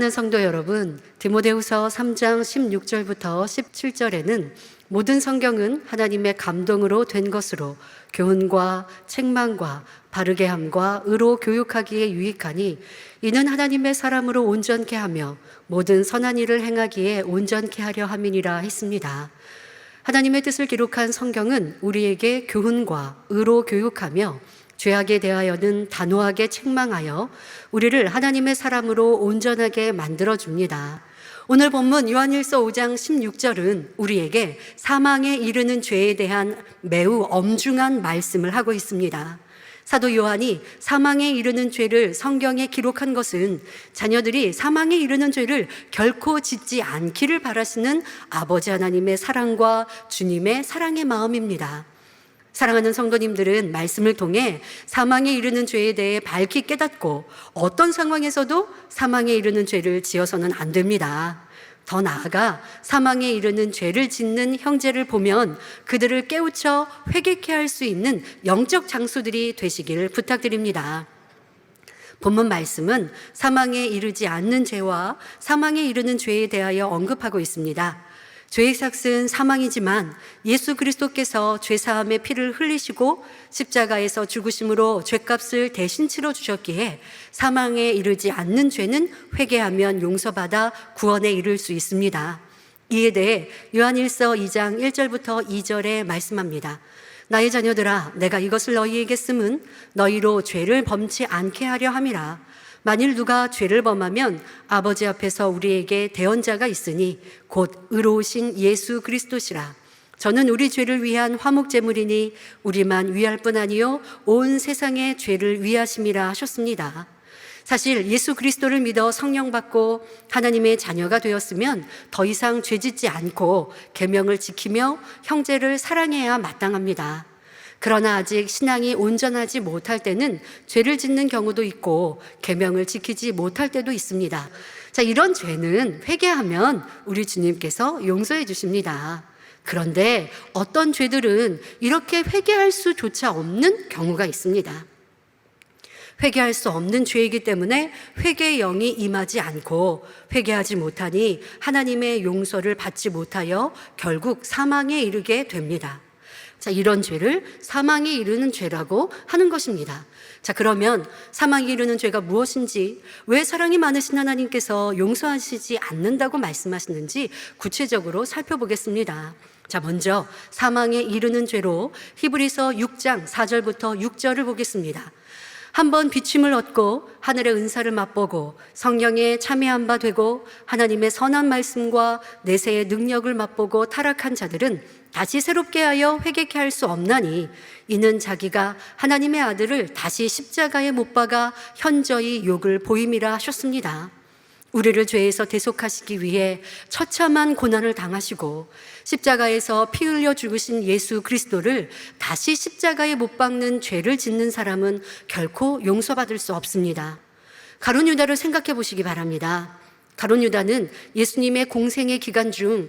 사랑하는 성도 여러분, 디모데후서 3장 16절부터 17절에는 모든 성경은 하나님의 감동으로 된 것으로 교훈과 책망과 바르게 함과 의로 교육하기에 유익하니 이는 하나님의 사람으로 온전케 하며 모든 선한 일을 행하기에 온전케 하려 함이니라 했습니다. 하나님의 뜻을 기록한 성경은 우리에게 교훈과 의로 교육하며 죄악에 대하여는 단호하게 책망하여 우리를 하나님의 사람으로 온전하게 만들어줍니다. 오늘 본문 요한일서 5장 16절은 우리에게 사망에 이르는 죄에 대한 매우 엄중한 말씀을 하고 있습니다. 사도 요한이 사망에 이르는 죄를 성경에 기록한 것은 자녀들이 사망에 이르는 죄를 결코 짓지 않기를 바라시는 아버지 하나님의 사랑과 주님의 사랑의 마음입니다. 사랑하는 성도님들은 말씀을 통해 사망에 이르는 죄에 대해 밝히 깨닫고 어떤 상황에서도 사망에 이르는 죄를 지어서는 안 됩니다. 더 나아가 사망에 이르는 죄를 짓는 형제를 보면 그들을 깨우쳐 회개케 할 수 있는 영적 장수들이 되시길 부탁드립니다. 본문 말씀은 사망에 이르지 않는 죄와 사망에 이르는 죄에 대하여 언급하고 있습니다. 죄의 삭은 사망이지만 예수 그리스도께서 죄사함의 피를 흘리시고 십자가에서 죽으심으로 죄값을 대신 치러 주셨기에 사망에 이르지 않는 죄는 회개하면 용서받아 구원에 이를 수 있습니다. 이에 대해 요한일서 2장 1절부터 2절에 말씀합니다. 나의 자녀들아, 내가 이것을 너희에게 쓰면 너희로 죄를 범치 않게 하려 함이라. 만일 누가 죄를 범하면 아버지 앞에서 우리에게 대언자가 있으니 곧 의로우신 예수 그리스도시라. 저는 우리 죄를 위한 화목제물이니 우리만 위할 뿐 아니요 온 세상의 죄를 위하심이라 하셨습니다. 사실 예수 그리스도를 믿어 성령 받고 하나님의 자녀가 되었으면 더 이상 죄짓지 않고 계명을 지키며 형제를 사랑해야 마땅합니다. 그러나 아직 신앙이 온전하지 못할 때는 죄를 짓는 경우도 있고 계명을 지키지 못할 때도 있습니다. 자, 이런 죄는 회개하면 우리 주님께서 용서해 주십니다. 그런데 어떤 죄들은 이렇게 회개할 수조차 없는 경우가 있습니다. 회개할 수 없는 죄이기 때문에 회개의 영이 임하지 않고 회개하지 못하니 하나님의 용서를 받지 못하여 결국 사망에 이르게 됩니다. 자, 이런 죄를 사망에 이르는 죄라고 하는 것입니다. 자, 그러면 사망에 이르는 죄가 무엇인지, 왜 사랑이 많으신 하나님께서 용서하시지 않는다고 말씀하시는지 구체적으로 살펴보겠습니다. 자, 먼저 사망에 이르는 죄로 히브리서 6장 4절부터 6절을 보겠습니다. 한번 비침을 얻고 하늘의 은사를 맛보고 성령에 참여한 바 되고 하나님의 선한 말씀과 내세의 능력을 맛보고 타락한 자들은 다시 새롭게 하여 회개케 할 수 없나니 이는 자기가 하나님의 아들을 다시 십자가에 못 박아 현저히 욕을 보임이라 하셨습니다. 우리를 죄에서 대속하시기 위해 처참한 고난을 당하시고 십자가에서 피 흘려 죽으신 예수 그리스도를 다시 십자가에 못 박는 죄를 짓는 사람은 결코 용서받을 수 없습니다. 가룟 유다를 생각해 보시기 바랍니다. 가룟 유다는 예수님의 공생의 기간 중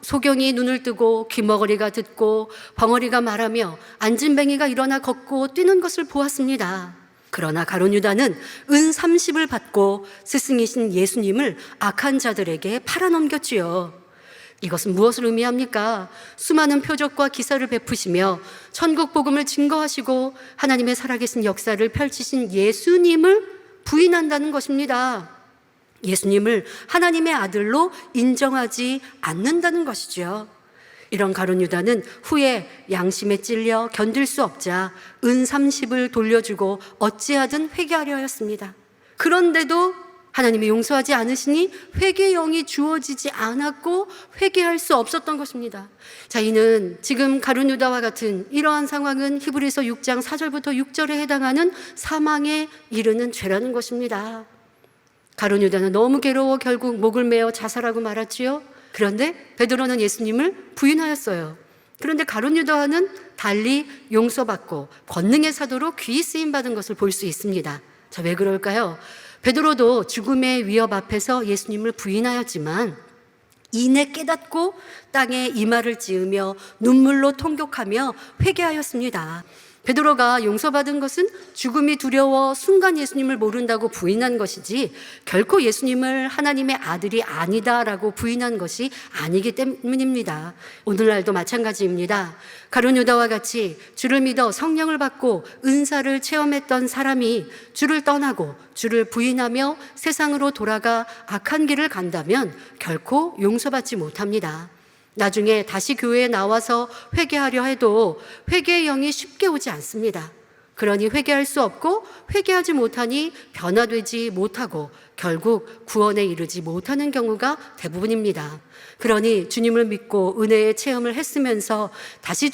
소경이 눈을 뜨고 귀머거리가 듣고 벙어리가 말하며 안진뱅이가 일어나 걷고 뛰는 것을 보았습니다. 그러나 가룟 유다는 은 30을 받고 스승이신 예수님을 악한 자들에게 팔아넘겼지요. 이것은 무엇을 의미합니까? 수많은 표적과 기사를 베푸시며 천국 복음을 증거하시고 하나님의 살아계신 역사를 펼치신 예수님을 부인한다는 것입니다. 예수님을 하나님의 아들로 인정하지 않는다는 것이죠. 이런 가룟 유다는 후에 양심에 찔려 견딜 수 없자 은 30을 돌려주고 어찌하든 회개하려 하였습니다. 그런데도 하나님이 용서하지 않으시니 회개의 영이 주어지지 않았고 회개할 수 없었던 것입니다. 자, 이는 지금 가룟 유다와 같은 이러한 상황은 히브리서 6장 4절부터 6절에 해당하는 사망에 이르는 죄라는 것입니다. 가룟 유다는 너무 괴로워 결국 목을 메어 자살하고 말았지요. 그런데 베드로는 예수님을 부인하였어요. 그런데 가룟 유다와는 달리 용서받고 권능의 사도로 귀히 쓰임받은 것을 볼 수 있습니다. 자, 왜 그럴까요? 베드로도 죽음의 위협 앞에서 예수님을 부인하였지만 이내 깨닫고 땅에 이마를 찌으며 눈물로 통곡하며 회개하였습니다. 베드로가 용서받은 것은 죽음이 두려워 순간 예수님을 모른다고 부인한 것이지 결코 예수님을 하나님의 아들이 아니다라고 부인한 것이 아니기 때문입니다. 오늘날도 마찬가지입니다. 가룟 유다와 같이 주를 믿어 성령을 받고 은사를 체험했던 사람이 주를 떠나고 주를 부인하며 세상으로 돌아가 악한 길을 간다면 결코 용서받지 못합니다. 나중에 다시 교회에 나와서 회개하려 해도 회개의 영이 쉽게 오지 않습니다. 그러니 회개할 수 없고 회개하지 못하니 변화되지 못하고 결국 구원에 이르지 못하는 경우가 대부분입니다. 그러니 주님을 믿고 은혜의 체험을 했으면서 다시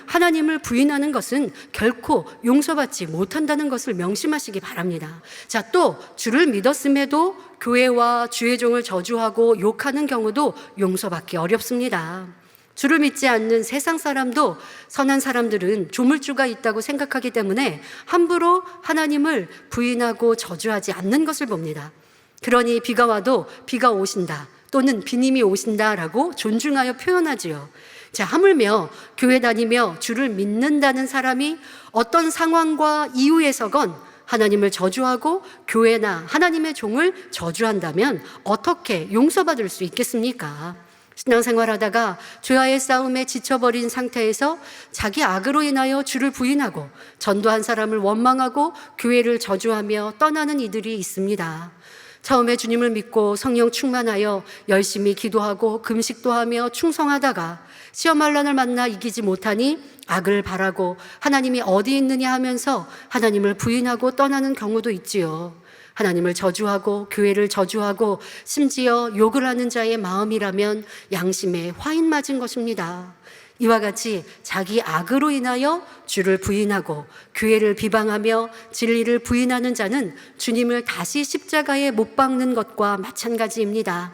하나님을 부인하는 것은 결코 용서받지 못한다는 것을 명심하시기 바랍니다. 자, 또 주를 믿었음에도 교회와 주의 종을 저주하고 욕하는 경우도 용서받기 어렵습니다. 주를 믿지 않는 세상 사람도 선한 사람들은 조물주가 있다고 생각하기 때문에 함부로 하나님을 부인하고 저주하지 않는 것을 봅니다. 그러니 비가 와도 비가 오신다 또는 비님이 오신다라고 존중하여 표현하지요. 자, 하물며 교회 다니며 주를 믿는다는 사람이 어떤 상황과 이유에서건 하나님을 저주하고 교회나 하나님의 종을 저주한다면 어떻게 용서받을 수 있겠습니까? 신앙생활하다가 죄와의 싸움에 지쳐버린 상태에서 자기 악으로 인하여 주를 부인하고 전도한 사람을 원망하고 교회를 저주하며 떠나는 이들이 있습니다. 처음에 주님을 믿고 성령 충만하여 열심히 기도하고 금식도 하며 충성하다가 시험환란을 만나 이기지 못하니 악을 바라고 하나님이 어디 있느냐 하면서 하나님을 부인하고 떠나는 경우도 있지요. 하나님을 저주하고 교회를 저주하고 심지어 욕을 하는 자의 마음이라면 양심에 화인 맞은 것입니다. 이와 같이 자기 악으로 인하여 주를 부인하고 교회를 비방하며 진리를 부인하는 자는 주님을 다시 십자가에 못 박는 것과 마찬가지입니다.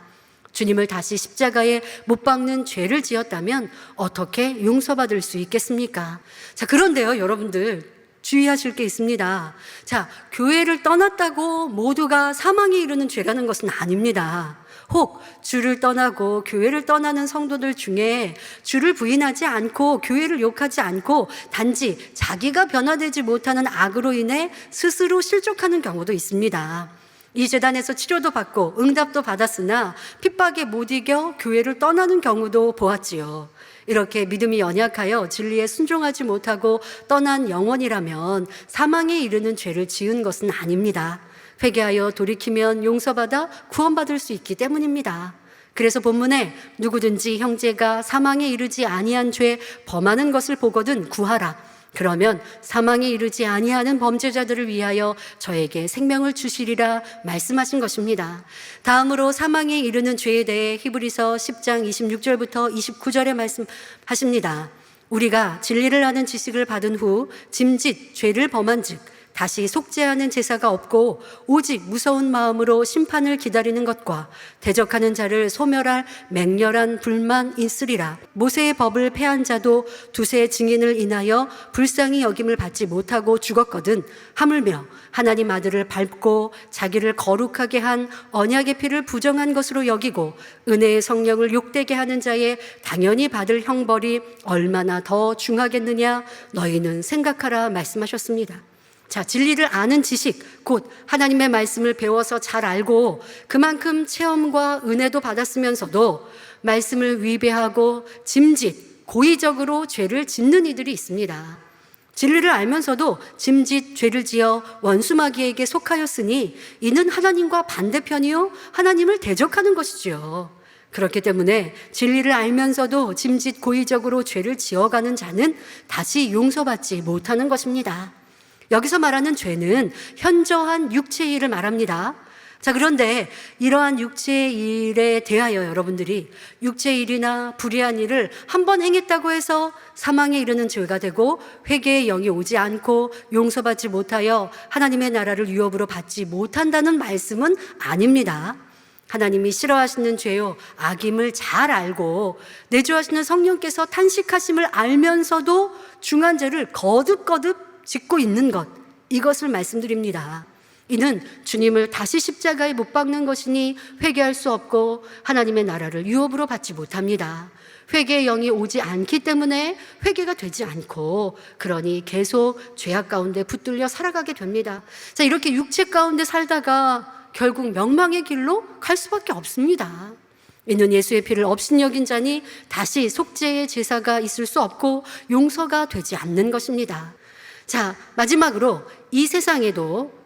주님을 다시 십자가에 못 박는 죄를 지었다면 어떻게 용서받을 수 있겠습니까? 자, 그런데요, 여러분들 주의하실 게 있습니다. 자, 교회를 떠났다고 모두가 사망에 이르는 죄라는 것은 아닙니다. 혹 주를 떠나고 교회를 떠나는 성도들 중에 주를 부인하지 않고 교회를 욕하지 않고 단지 자기가 변화되지 못하는 악으로 인해 스스로 실족하는 경우도 있습니다. 이 재단에서 치료도 받고 응답도 받았으나 핍박에 못 이겨 교회를 떠나는 경우도 보았지요. 이렇게 믿음이 연약하여 진리에 순종하지 못하고 떠난 영혼이라면 사망에 이르는 죄를 지은 것은 아닙니다. 회개하여 돌이키면 용서받아 구원받을 수 있기 때문입니다. 그래서 본문에 누구든지 형제가 사망에 이르지 아니한 죄 범하는 것을 보거든 구하라. 그러면 사망에 이르지 아니하는 범죄자들을 위하여 저에게 생명을 주시리라 말씀하신 것입니다. 다음으로 사망에 이르는 죄에 대해 히브리서 10장 26절부터 29절에 말씀하십니다. 우리가 진리를 아는 지식을 받은 후 짐짓 죄를 범한 즉 다시 속죄하는 제사가 없고 오직 무서운 마음으로 심판을 기다리는 것과 대적하는 자를 소멸할 맹렬한 불만 있으리라. 모세의 법을 폐한 자도 두세 증인을 인하여 불쌍히 여김을 받지 못하고 죽었거든 하물며 하나님 아들을 밟고 자기를 거룩하게 한 언약의 피를 부정한 것으로 여기고 은혜의 성령을 욕되게 하는 자의 당연히 받을 형벌이 얼마나 더 중하겠느냐 너희는 생각하라 말씀하셨습니다. 자, 진리를 아는 지식, 곧 하나님의 말씀을 배워서 잘 알고 그만큼 체험과 은혜도 받았으면서도 말씀을 위배하고 짐짓, 고의적으로 죄를 짓는 이들이 있습니다. 진리를 알면서도 짐짓 죄를 지어 원수마귀에게 속하였으니 이는 하나님과 반대편이요 하나님을 대적하는 것이지요. 그렇기 때문에 진리를 알면서도 짐짓 고의적으로 죄를 지어가는 자는 다시 용서받지 못하는 것입니다. 여기서 말하는 죄는 현저한 육체의 일을 말합니다. 자, 그런데 이러한 육체의 일에 대하여 여러분들이 육체의 일이나 불의한 일을 한 번 행했다고 해서 사망에 이르는 죄가 되고 회개의 영이 오지 않고 용서받지 못하여 하나님의 나라를 유업으로 받지 못한다는 말씀은 아닙니다. 하나님이 싫어하시는 죄요 악임을 잘 알고 내주하시는 성령께서 탄식하심을 알면서도 중한 죄를 거듭거듭 짓고 있는 것, 이것을 말씀드립니다. 이는 주님을 다시 십자가에 못 박는 것이니 회개할 수 없고 하나님의 나라를 유업으로 받지 못합니다. 회개의 영이 오지 않기 때문에 회개가 되지 않고, 그러니 계속 죄악 가운데 붙들려 살아가게 됩니다. 자, 이렇게 육체 가운데 살다가 결국 명망의 길로 갈 수밖에 없습니다. 이는 예수의 피를 업신여긴 자니 다시 속죄의 제사가 있을 수 없고 용서가 되지 않는 것입니다. 자, 마지막으로 이 세상에도,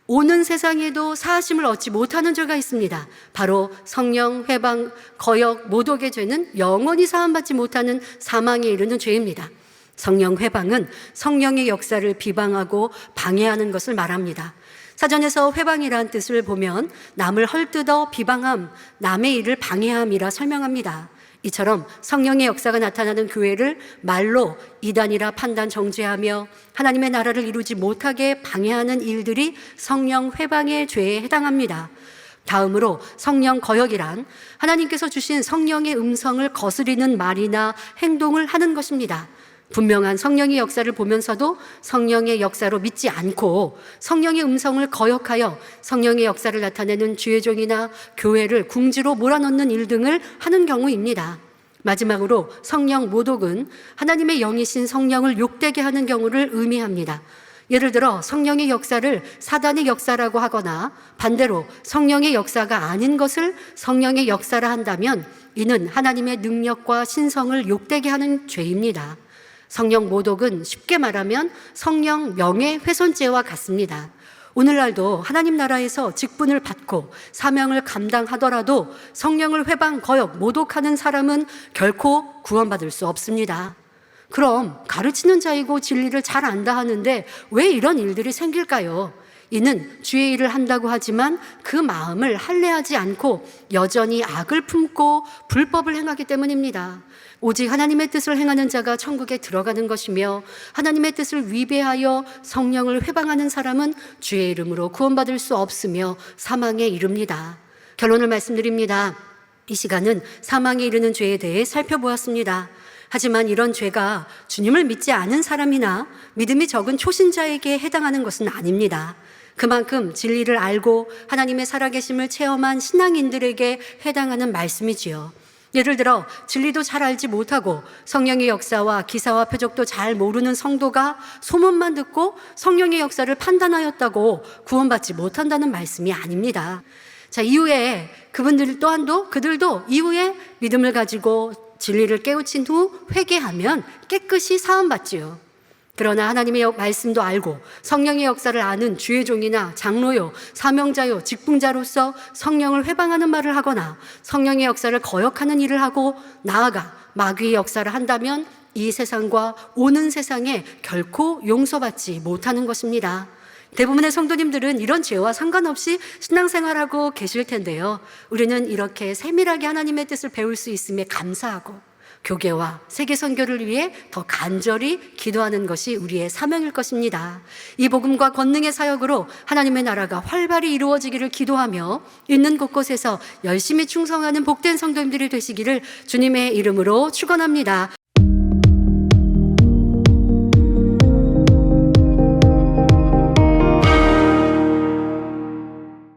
오는 세상에도 사하심을 얻지 못하는 죄가 있습니다. 바로 성령, 회방, 거역, 모독의 죄는 영원히 사함받지 못하는 사망에 이르는 죄입니다. 성령 회방은 성령의 역사를 비방하고 방해하는 것을 말합니다. 사전에서 회방이라는 뜻을 보면 남을 헐뜯어 비방함, 남의 일을 방해함이라 설명합니다. 이처럼 성령의 역사가 나타나는 교회를 말로 이단이라 판단 정죄하며 하나님의 나라를 이루지 못하게 방해하는 일들이 성령 회방의 죄에 해당합니다. 다음으로 성령 거역이란 하나님께서 주신 성령의 음성을 거스리는 말이나 행동을 하는 것입니다. 분명한 성령의 역사를 보면서도 성령의 역사로 믿지 않고 성령의 음성을 거역하여 성령의 역사를 나타내는 주의 종이나 교회를 궁지로 몰아넣는 일 등을 하는 경우입니다. 마지막으로 성령 모독은 하나님의 영이신 성령을 욕되게 하는 경우를 의미합니다. 예를 들어 성령의 역사를 사단의 역사라고 하거나 반대로 성령의 역사가 아닌 것을 성령의 역사라 한다면 이는 하나님의 능력과 신성을 욕되게 하는 죄입니다. 성령 모독은 쉽게 말하면 성령 명예훼손죄와 같습니다. 오늘날도 하나님 나라에서 직분을 받고 사명을 감당하더라도 성령을 회방, 거역, 모독하는 사람은 결코 구원받을 수 없습니다. 그럼 가르치는 자이고 진리를 잘 안다 하는데 왜 이런 일들이 생길까요? 이는 주의 일을 한다고 하지만 그 마음을 할례하지 않고 여전히 악을 품고 불법을 행하기 때문입니다. 오직 하나님의 뜻을 행하는 자가 천국에 들어가는 것이며 하나님의 뜻을 위배하여 성령을 회방하는 사람은 주의 이름으로 구원받을 수 없으며 사망에 이릅니다. 결론을 말씀드립니다. 이 시간은 사망에 이르는 죄에 대해 살펴보았습니다. 하지만 이런 죄가 주님을 믿지 않은 사람이나 믿음이 적은 초신자에게 해당하는 것은 아닙니다. 그만큼 진리를 알고 하나님의 살아계심을 체험한 신앙인들에게 해당하는 말씀이지요. 예를 들어 진리도 잘 알지 못하고 성령의 역사와 기사와 표적도 잘 모르는 성도가 소문만 듣고 성령의 역사를 판단하였다고 구원받지 못한다는 말씀이 아닙니다. 자, 이후에 그들도 이후에 믿음을 가지고 진리를 깨우친 후 회개하면 깨끗이 사함받지요. 그러나 하나님의 말씀도 알고 성령의 역사를 아는 주의 종이나 장로요, 사명자요, 직분자로서 성령을 회방하는 말을 하거나 성령의 역사를 거역하는 일을 하고 나아가 마귀의 역사를 한다면 이 세상과 오는 세상에 결코 용서받지 못하는 것입니다. 대부분의 성도님들은 이런 죄와 상관없이 신앙생활하고 계실 텐데요. 우리는 이렇게 세밀하게 하나님의 뜻을 배울 수 있음에 감사하고 교계와 세계 선교를 위해 더 간절히 기도하는 것이 우리의 사명일 것입니다. 이 복음과 권능의 사역으로 하나님의 나라가 활발히 이루어지기를 기도하며 있는 곳곳에서 열심히 충성하는 복된 성도님들이 되시기를 주님의 이름으로 축원합니다.